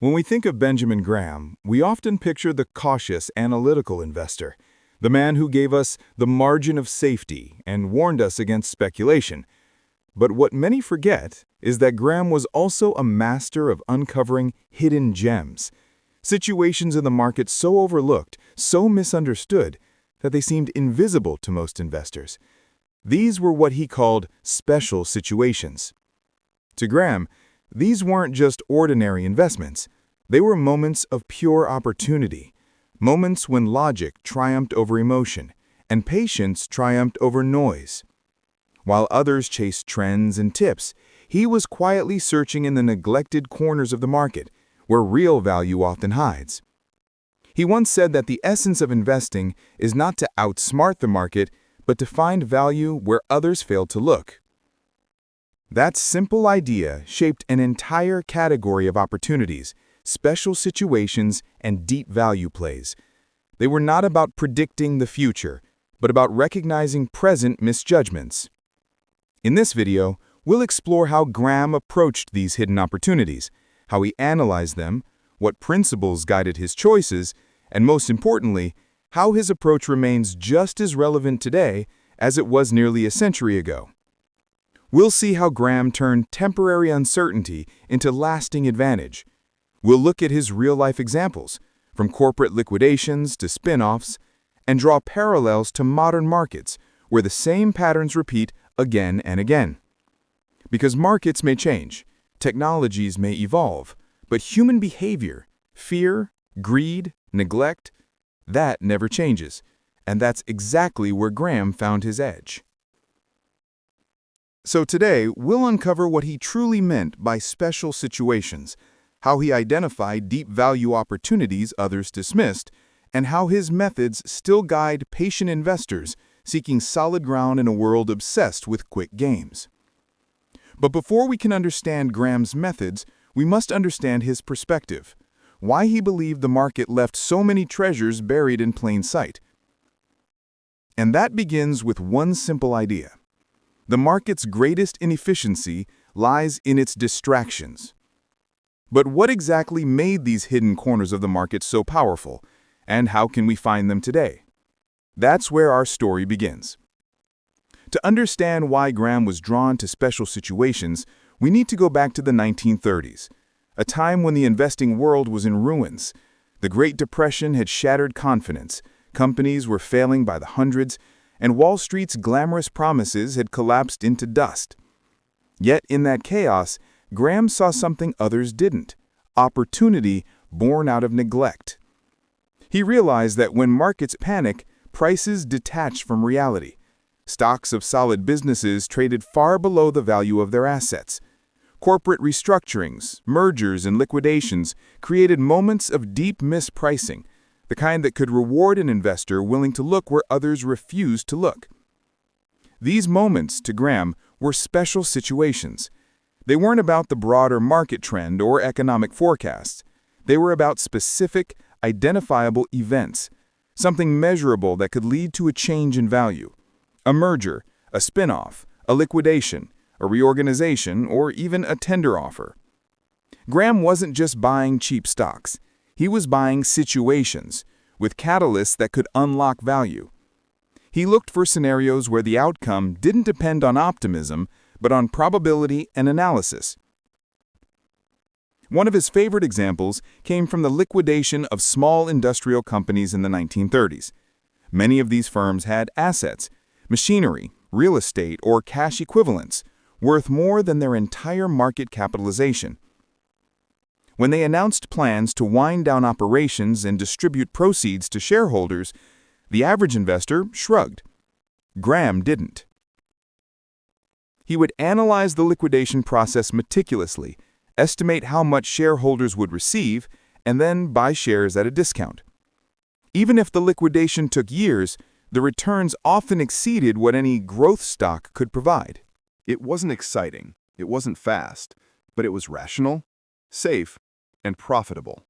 When we think of Benjamin Graham, we often picture the cautious, analytical investor, the man who gave us the margin of safety and warned us against speculation. But what many forget is that Graham was also a master of uncovering hidden gems, situations in the market so overlooked, so misunderstood, that they seemed invisible to most investors. These were what he called special situations. To Graham, these weren't just ordinary investments. They were moments of pure opportunity, moments when logic triumphed over emotion and patience triumphed over noise. While others chased trends and tips, he was quietly searching in the neglected corners of the market, where real value often hides. He once said that the essence of investing is not to outsmart the market, but to find value where others failed to look. That simple idea shaped an entire category of opportunities, special situations, and deep value plays. They were not about predicting the future, but about recognizing present misjudgments. In this video, we'll explore how Graham approached these hidden opportunities, how he analyzed them, what principles guided his choices, and most importantly, how his approach remains just as relevant today as it was nearly a century ago. We'll see how Graham turned temporary uncertainty into lasting advantage. We'll look at his real-life examples, from corporate liquidations to spin-offs, and draw parallels to modern markets, where the same patterns repeat again and again. Because markets may change, technologies may evolve, but human behavior, fear, greed, neglect, that never changes, and that's exactly where Graham found his edge. So today, we'll uncover what he truly meant by special situations, how he identified deep value opportunities others dismissed, and how his methods still guide patient investors seeking solid ground in a world obsessed with quick games. But before we can understand Graham's methods, we must understand his perspective, why he believed the market left so many treasures buried in plain sight. And that begins with one simple idea. The market's greatest inefficiency lies in its distractions. But what exactly made these hidden corners of the market so powerful, and how can we find them today? That's where our story begins. To understand why Graham was drawn to special situations, we need to go back to the 1930s, a time when the investing world was in ruins. The Great Depression had shattered confidence, companies were failing by the hundreds, and Wall Street's glamorous promises had collapsed into dust. Yet in that chaos, Graham saw something others didn't: opportunity born out of neglect. He realized that when markets panic, prices detach from reality. Stocks of solid businesses traded far below the value of their assets. Corporate restructurings, mergers, and liquidations created moments of deep mispricing, the kind that could reward an investor willing to look where others refused to look. These moments, to Graham, were special situations. They weren't about the broader market trend or economic forecasts. They were about specific, identifiable events, something measurable that could lead to a change in value. A merger, a spin-off, a liquidation, a reorganization, or even a tender offer. Graham wasn't just buying cheap stocks. He was buying situations, with catalysts that could unlock value. He looked for scenarios where the outcome didn't depend on optimism, but on probability and analysis. One of his favorite examples came from the liquidation of small industrial companies in the 1930s. Many of these firms had assets, machinery, real estate, or cash equivalents, worth more than their entire market capitalization. When they announced plans to wind down operations and distribute proceeds to shareholders, the average investor shrugged. Graham didn't. He would analyze the liquidation process meticulously, estimate how much shareholders would receive, and then buy shares at a discount. Even if the liquidation took years, the returns often exceeded what any growth stock could provide. It wasn't exciting, it wasn't fast, but it was rational, safe, and profitable.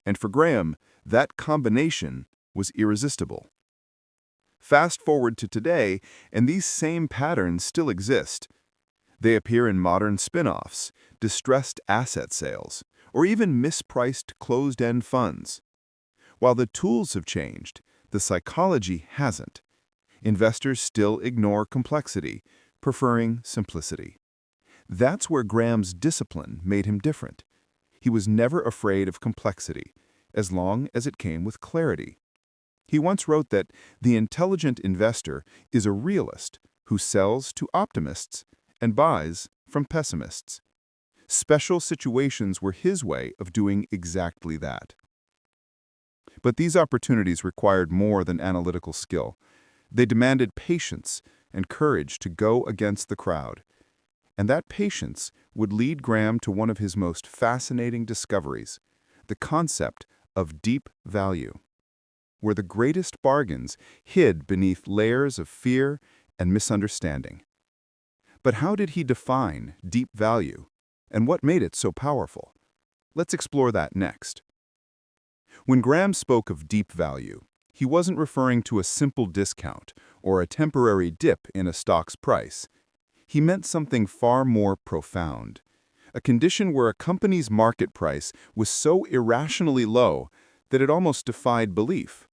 And for Graham, that combination was irresistible. Fast forward to today, and these same patterns still exist. They appear in modern spin-offs, distressed asset sales, or even mispriced closed-end funds. While the tools have changed, the psychology hasn't. Investors still ignore complexity, preferring simplicity. That's where Graham's discipline made him different. He was never afraid of complexity, as long as it came with clarity. He once wrote that the intelligent investor is a realist who sells to optimists and buys from pessimists. Special situations were his way of doing exactly that. But these opportunities required more than analytical skill. They demanded patience and courage to go against the crowd. And that patience would lead Graham to one of his most fascinating discoveries, the concept of deep value, where the greatest bargains hid beneath layers of fear and misunderstanding. But how did he define deep value, and what made it so powerful? Let's explore that next. When Graham spoke of deep value, he wasn't referring to a simple discount or a temporary dip in a stock's price. He meant something far more profound, a condition where a company's market price was so irrationally low that it almost defied belief.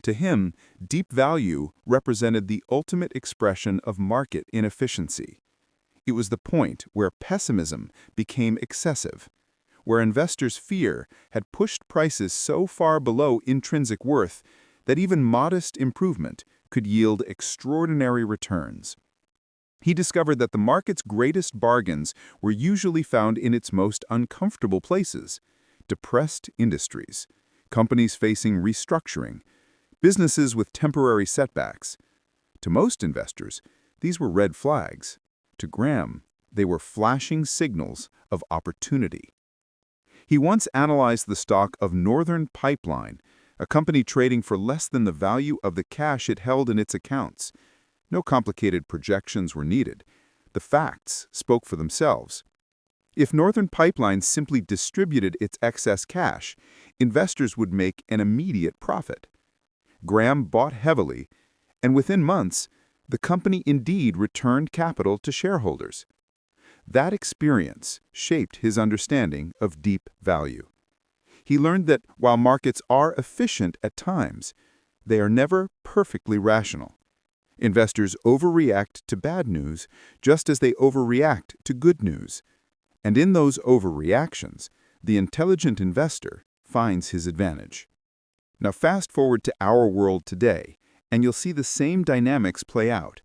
To him, deep value represented the ultimate expression of market inefficiency. It was the point where pessimism became excessive, where investors' fear had pushed prices so far below intrinsic worth that even modest improvement could yield extraordinary returns. He discovered that the market's greatest bargains were usually found in its most uncomfortable places: depressed industries, companies facing restructuring, businesses with temporary setbacks. To most investors, these were red flags. To Graham, they were flashing signals of opportunity. He once analyzed the stock of Northern Pipeline, a company trading for less than the value of the cash it held in its accounts. No complicated projections were needed. The facts spoke for themselves. If Northern Pipeline simply distributed its excess cash, investors would make an immediate profit. Graham bought heavily, and within months, the company indeed returned capital to shareholders. That experience shaped his understanding of deep value. He learned that while markets are efficient at times, they are never perfectly rational. Investors overreact to bad news just as they overreact to good news. And in those overreactions, the intelligent investor finds his advantage. Now fast forward to our world today, and you'll see the same dynamics play out.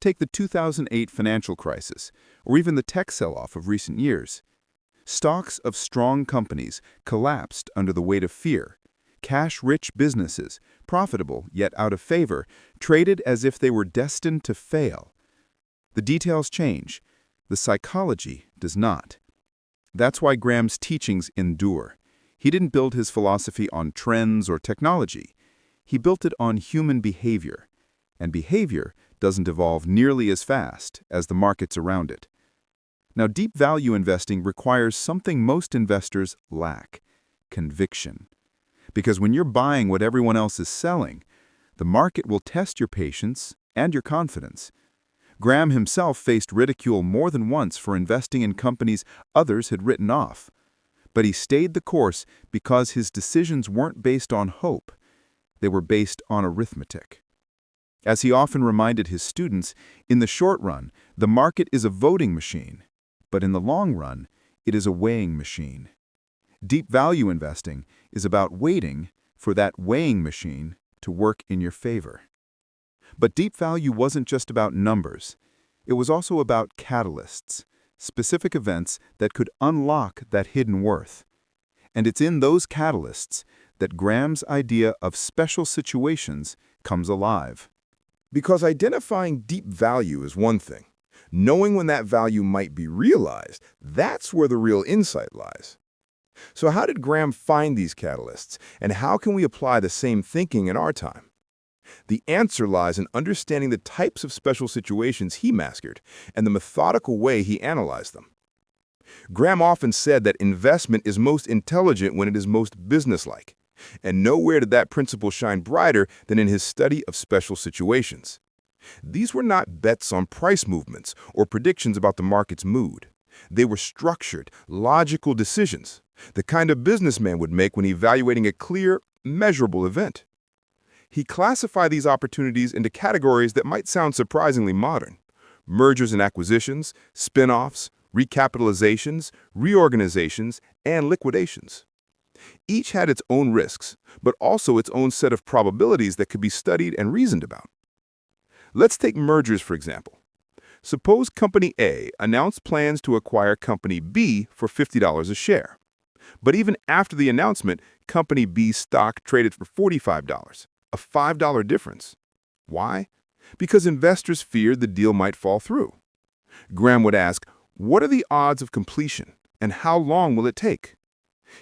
Take the 2008 financial crisis, or even the tech sell-off of recent years. Stocks of strong companies collapsed under the weight of fear. Cash-rich businesses, profitable yet out of favor, traded as if they were destined to fail. The details change. The psychology does not. That's why Graham's teachings endure. He didn't build his philosophy on trends or technology. He built it on human behavior. And behavior doesn't evolve nearly as fast as the markets around it. Now, deep value investing requires something most investors lack: conviction. Because when you're buying what everyone else is selling, the market will test your patience and your confidence. Graham himself faced ridicule more than once for investing in companies others had written off. But he stayed the course because his decisions weren't based on hope. They were based on arithmetic. As he often reminded his students, in the short run, the market is a voting machine. But in the long run, it is a weighing machine. Deep value investing is about waiting for that weighing machine to work in your favor. But deep value wasn't just about numbers. It was also about catalysts, specific events that could unlock that hidden worth. And it's in those catalysts that Graham's idea of special situations comes alive. Because identifying deep value is one thing. Knowing when that value might be realized, that's where the real insight lies. So how did Graham find these catalysts, and how can we apply the same thinking in our time? The answer lies in understanding the types of special situations he mastered and the methodical way he analyzed them. Graham often said that investment is most intelligent when it is most businesslike, and nowhere did that principle shine brighter than in his study of special situations. These were not bets on price movements or predictions about the market's mood. They were structured, logical decisions, the kind a businessman would make when evaluating a clear, measurable event. He classified these opportunities into categories that might sound surprisingly modern: mergers and acquisitions, spin-offs, recapitalizations, reorganizations, and liquidations. Each had its own risks, but also its own set of probabilities that could be studied and reasoned about. Let's take mergers, for example. Suppose Company A announced plans to acquire Company B for $50 a share. But even after the announcement, Company B's stock traded for $45, a $5 difference. Why? Because investors feared the deal might fall through. Graham would ask, what are the odds of completion, and how long will it take?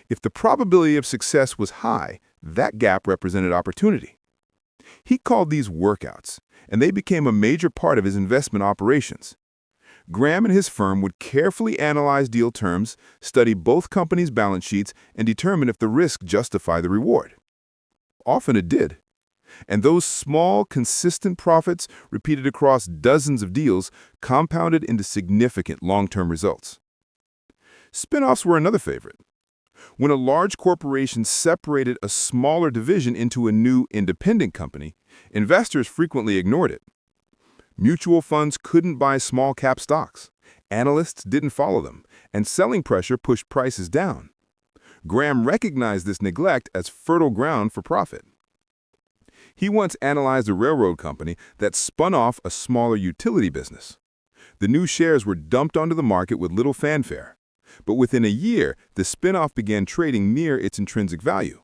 If the probability of success was high, that gap represented opportunity. He called these workouts, and they became a major part of his investment operations. Graham and his firm would carefully analyze deal terms, study both companies' balance sheets, and determine if the risk justified the reward. Often it did. And those small, consistent profits, repeated across dozens of deals, compounded into significant long-term results. Spin-offs were another favorite. When a large corporation separated a smaller division into a new independent company, investors frequently ignored it. Mutual funds couldn't buy small-cap stocks, analysts didn't follow them, and selling pressure pushed prices down. Graham recognized this neglect as fertile ground for profit. He once analyzed a railroad company that spun off a smaller utility business. The new shares were dumped onto the market with little fanfare. But within a year, the spin-off began trading near its intrinsic value,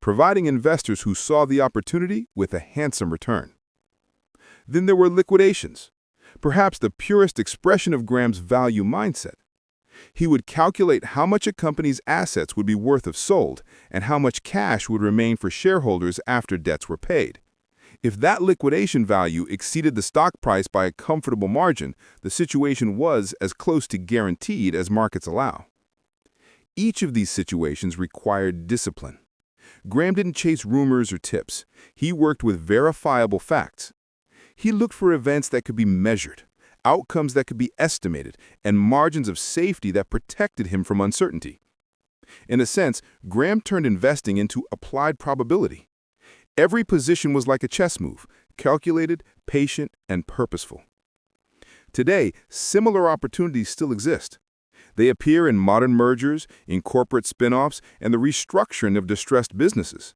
providing investors who saw the opportunity with a handsome return. Then there were liquidations, perhaps the purest expression of Graham's value mindset. He would calculate how much a company's assets would be worth if sold and how much cash would remain for shareholders after debts were paid. If that liquidation value exceeded the stock price by a comfortable margin, the situation was as close to guaranteed as markets allow. Each of these situations required discipline. Graham didn't chase rumors or tips. He worked with verifiable facts. He looked for events that could be measured, outcomes that could be estimated, and margins of safety that protected him from uncertainty. In a sense, Graham turned investing into applied probability. Every position was like a chess move, calculated, patient, and purposeful. Today, similar opportunities still exist. They appear in modern mergers, in corporate spin-offs, and the restructuring of distressed businesses.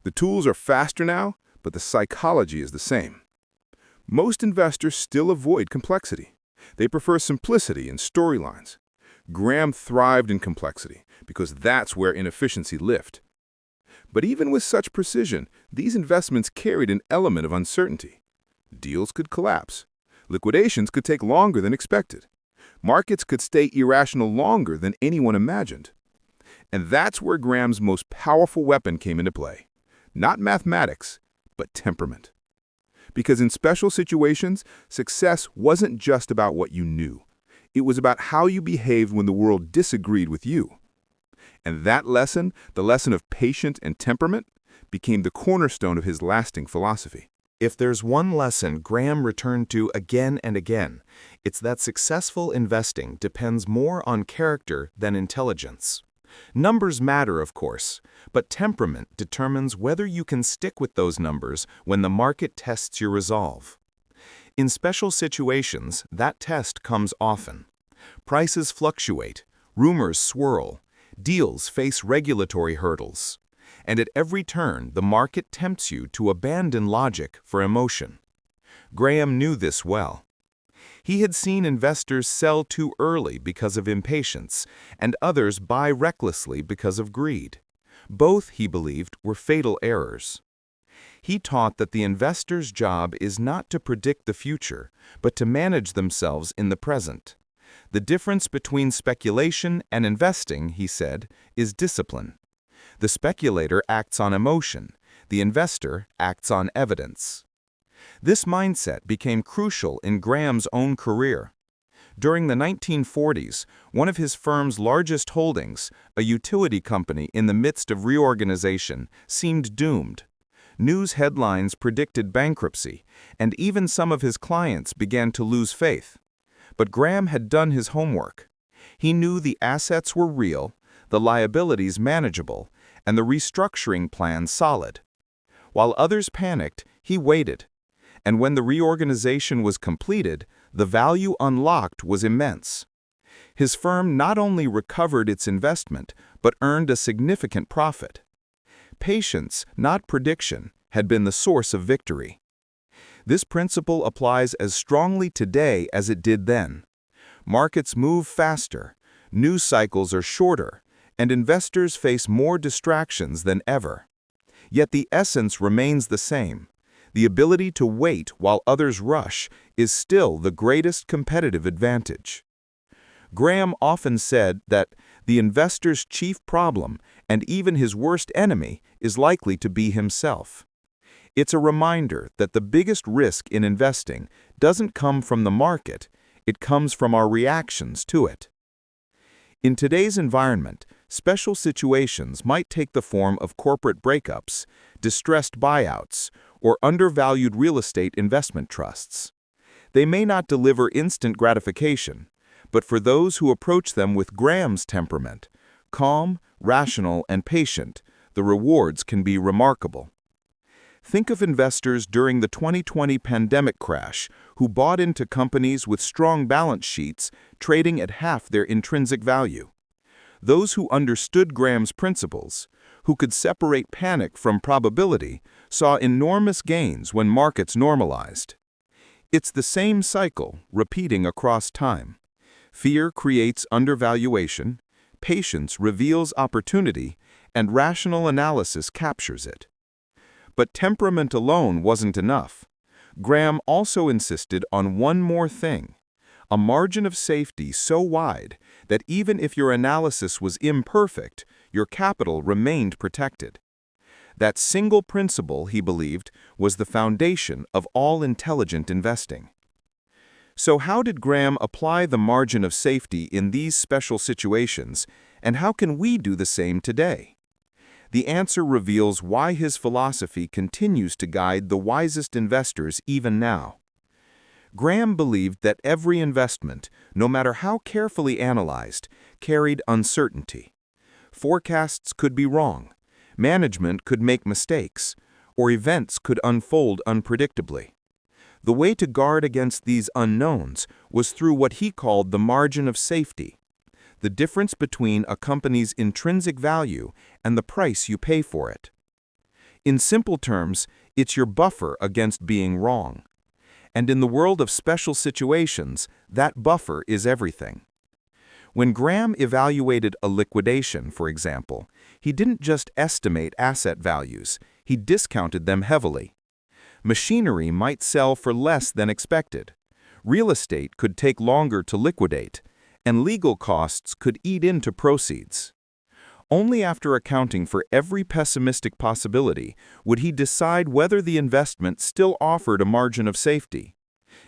The tools are faster now, but the psychology is the same. Most investors still avoid complexity. They prefer simplicity and storylines. Graham thrived in complexity because that's where inefficiency lived. But even with such precision, these investments carried an element of uncertainty. Deals could collapse. Liquidations could take longer than expected. Markets could stay irrational longer than anyone imagined. And that's where Graham's most powerful weapon came into play. Not mathematics, but temperament. Because in special situations, success wasn't just about what you knew. It was about how you behaved when the world disagreed with you. And that lesson, the lesson of patience and temperament, became the cornerstone of his lasting philosophy. If there's one lesson Graham returned to again and again, it's that successful investing depends more on character than intelligence. Numbers matter, of course, but temperament determines whether you can stick with those numbers when the market tests your resolve. In special situations, that test comes often. Prices fluctuate, rumors swirl, deals face regulatory hurdles. And at every turn, the market tempts you to abandon logic for emotion. Graham knew this well. He had seen investors sell too early because of impatience, and others buy recklessly because of greed. Both, he believed, were fatal errors. He taught that the investor's job is not to predict the future, but to manage themselves in the present. The difference between speculation and investing, he said, is discipline. The speculator acts on emotion. The investor acts on evidence. This mindset became crucial in Graham's own career. During the 1940s, one of his firm's largest holdings, a utility company in the midst of reorganization, seemed doomed. News headlines predicted bankruptcy, and even some of his clients began to lose faith. But Graham had done his homework. He knew the assets were real, the liabilities manageable, and the restructuring plan solid. While others panicked, he waited. And when the reorganization was completed, the value unlocked was immense. His firm not only recovered its investment, but earned a significant profit. Patience, not prediction, had been the source of victory. This principle applies as strongly today as it did then. Markets move faster, news cycles are shorter, and investors face more distractions than ever. Yet the essence remains the same. The ability to wait while others rush is still the greatest competitive advantage. Graham often said that the investor's chief problem, and even his worst enemy, is likely to be himself. It's a reminder that the biggest risk in investing doesn't come from the market, it comes from our reactions to it. In today's environment, special situations might take the form of corporate breakups, distressed buyouts, or undervalued real estate investment trusts. They may not deliver instant gratification, but for those who approach them with Graham's temperament, calm, rational, and patient, the rewards can be remarkable. Think of investors during the 2020 pandemic crash who bought into companies with strong balance sheets trading at half their intrinsic value. Those who understood Graham's principles, who could separate panic from probability, saw enormous gains when markets normalized. It's the same cycle, repeating across time. Fear creates undervaluation, patience reveals opportunity, and rational analysis captures it. But temperament alone wasn't enough. Graham also insisted on one more thing: a margin of safety so wide that even if your analysis was imperfect, your capital remained protected. That single principle, he believed, was the foundation of all intelligent investing. So how did Graham apply the margin of safety in these special situations, and how can we do the same today? The answer reveals why his philosophy continues to guide the wisest investors even now. Graham believed that every investment, no matter how carefully analyzed, carried uncertainty. Forecasts could be wrong, management could make mistakes, or events could unfold unpredictably. The way to guard against these unknowns was through what he called the margin of safety, the difference between a company's intrinsic value and the price you pay for it. In simple terms, it's your buffer against being wrong. And in the world of special situations, that buffer is everything. When Graham evaluated a liquidation, for example, he didn't just estimate asset values, he discounted them heavily. Machinery might sell for less than expected. Real estate could take longer to liquidate, and legal costs could eat into proceeds. Only after accounting for every pessimistic possibility would he decide whether the investment still offered a margin of safety.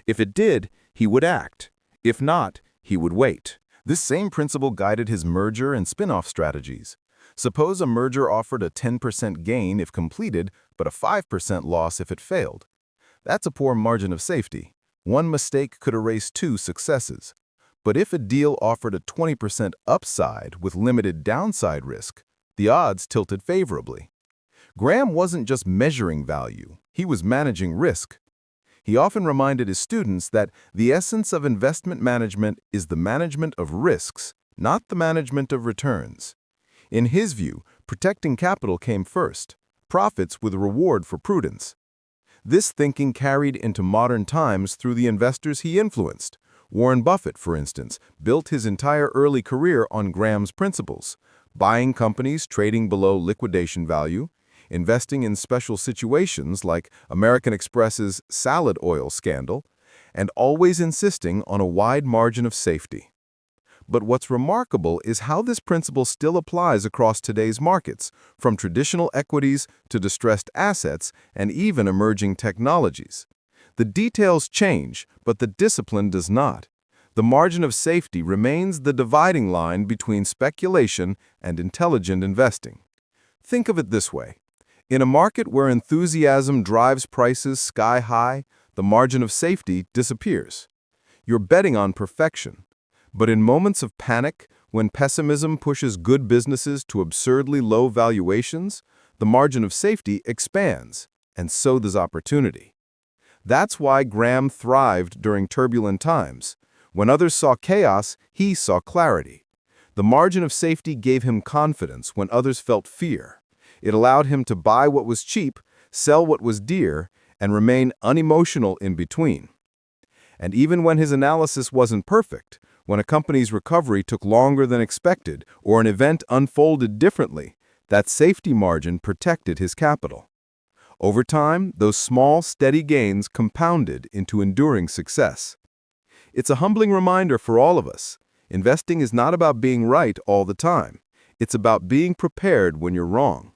If it did, he would act. If not, he would wait. This same principle guided his merger and spin-off strategies. Suppose a merger offered a 10% gain if completed, but a 5% loss if it failed. That's a poor margin of safety. One mistake could erase two successes. But if a deal offered a 20% upside with limited downside risk, the odds tilted favorably. Graham wasn't just measuring value, he was managing risk. He often reminded his students that the essence of investment management is the management of risks, not the management of returns. In his view, protecting capital came first, profits with reward for prudence. This thinking carried into modern times through the investors he influenced. Warren Buffett, for instance, built his entire early career on Graham's principles, buying companies trading below liquidation value, investing in special situations like American Express's salad oil scandal, and always insisting on a wide margin of safety. But what's remarkable is how this principle still applies across today's markets, from traditional equities to distressed assets and even emerging technologies. The details change, but the discipline does not. The margin of safety remains the dividing line between speculation and intelligent investing. Think of it this way. In a market where enthusiasm drives prices sky high, the margin of safety disappears. You're betting on perfection. But in moments of panic, when pessimism pushes good businesses to absurdly low valuations, the margin of safety expands, and so does opportunity. That's why Graham thrived during turbulent times. When others saw chaos, he saw clarity. The margin of safety gave him confidence when others felt fear. It allowed him to buy what was cheap, sell what was dear, and remain unemotional in between. And even when his analysis wasn't perfect, when a company's recovery took longer than expected or an event unfolded differently, that safety margin protected his capital. Over time, those small, steady gains compounded into enduring success. It's a humbling reminder for all of us. Investing is not about being right all the time. It's about being prepared when you're wrong.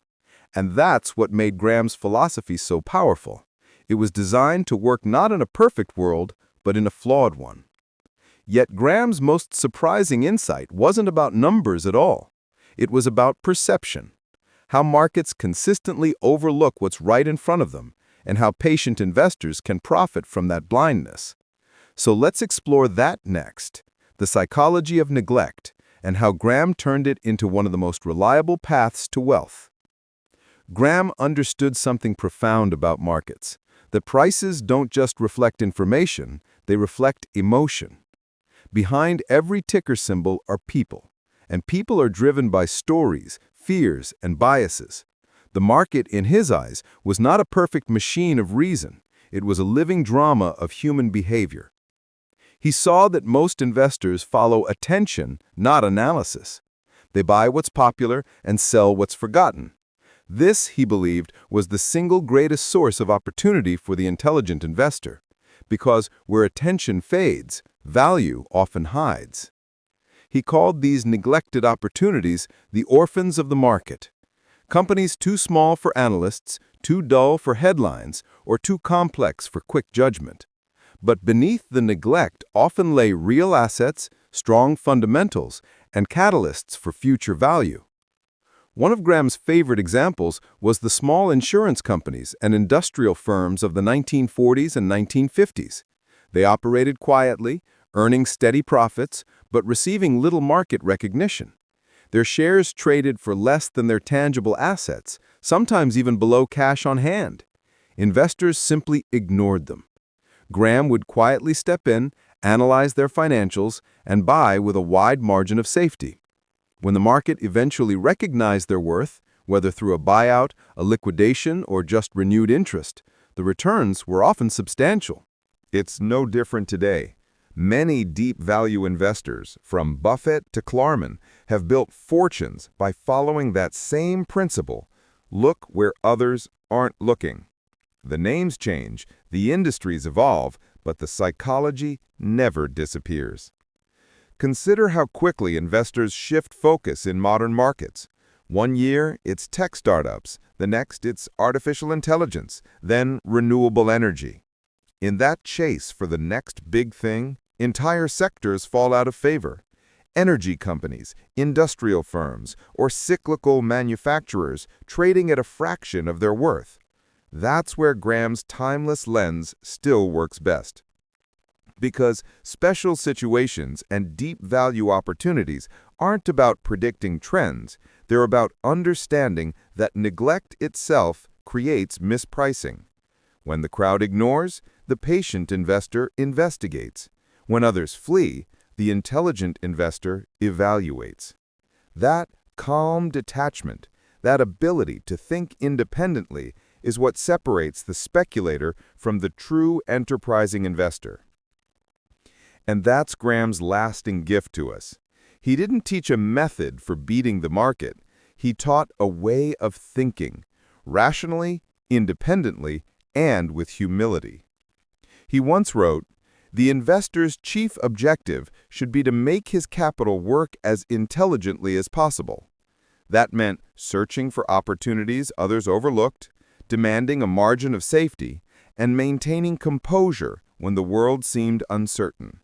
And that's what made Graham's philosophy so powerful. It was designed to work not in a perfect world, but in a flawed one. Yet Graham's most surprising insight wasn't about numbers at all. It was about perception. How markets consistently overlook what's right in front of them, and how patient investors can profit from that blindness. So let's explore that next, the psychology of neglect, and how Graham turned it into one of the most reliable paths to wealth. Graham understood something profound about markets, that prices don't just reflect information, they reflect emotion. Behind every ticker symbol are people, and people are driven by stories, fears, and biases. The market, in his eyes, was not a perfect machine of reason. It was a living drama of human behavior. He saw that most investors follow attention, not analysis. They buy what's popular and sell what's forgotten. This, he believed, was the single greatest source of opportunity for the intelligent investor, because where attention fades, value often hides. He called these neglected opportunities the orphans of the market. Companies too small for analysts, too dull for headlines, or too complex for quick judgment. But beneath the neglect often lay real assets, strong fundamentals, and catalysts for future value. One of Graham's favorite examples was the small insurance companies and industrial firms of the 1940s and 1950s. They operated quietly, earning steady profits, but receiving little market recognition. Their shares traded for less than their tangible assets, sometimes even below cash on hand. Investors simply ignored them. Graham would quietly step in, analyze their financials, and buy with a wide margin of safety. When the market eventually recognized their worth, whether through a buyout, a liquidation, or just renewed interest, the returns were often substantial. It's no different today. Many deep value investors, from Buffett to Klarman, have built fortunes by following that same principle: look where others aren't looking. The names change, the industries evolve, but the psychology never disappears. Consider how quickly investors shift focus in modern markets. One year, it's tech startups, the next, it's artificial intelligence, then renewable energy. In that chase for the next big thing, entire sectors fall out of favor. Energy companies, industrial firms, or cyclical manufacturers trading at a fraction of their worth. That's where Graham's timeless lens still works best. Because special situations and deep value opportunities aren't about predicting trends, they're about understanding that neglect itself creates mispricing. When the crowd ignores, the patient investor investigates. When others flee, the intelligent investor evaluates. That calm detachment, that ability to think independently, is what separates the speculator from the true enterprising investor. And that's Graham's lasting gift to us. He didn't teach a method for beating the market. He taught a way of thinking, rationally, independently, and with humility. He once wrote, "The investor's chief objective should be to make his capital work as intelligently as possible." That meant searching for opportunities others overlooked, demanding a margin of safety, and maintaining composure when the world seemed uncertain.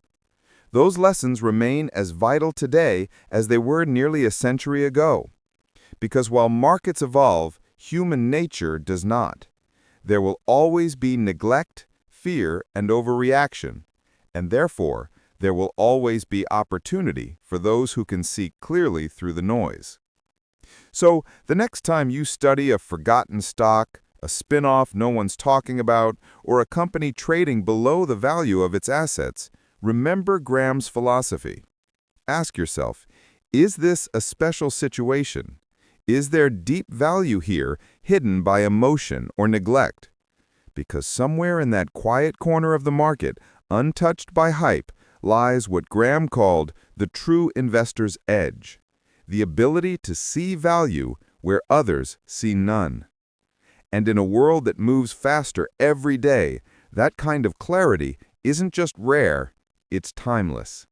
Those lessons remain as vital today as they were nearly a century ago. Because while markets evolve, Human nature does not. There will always be neglect, fear, and overreaction, and therefore, there will always be opportunity for those who can see clearly through the noise. So, the next time you study a forgotten stock, a spin-off no one's talking about, or a company trading below the value of its assets, remember Graham's philosophy. Ask yourself, is this a special situation? Is there deep value here hidden by emotion or neglect? Because somewhere in that quiet corner of the market, untouched by hype, lies what Graham called the true investor's edge, the ability to see value where others see none. And in a world that moves faster every day, that kind of clarity isn't just rare, it's timeless.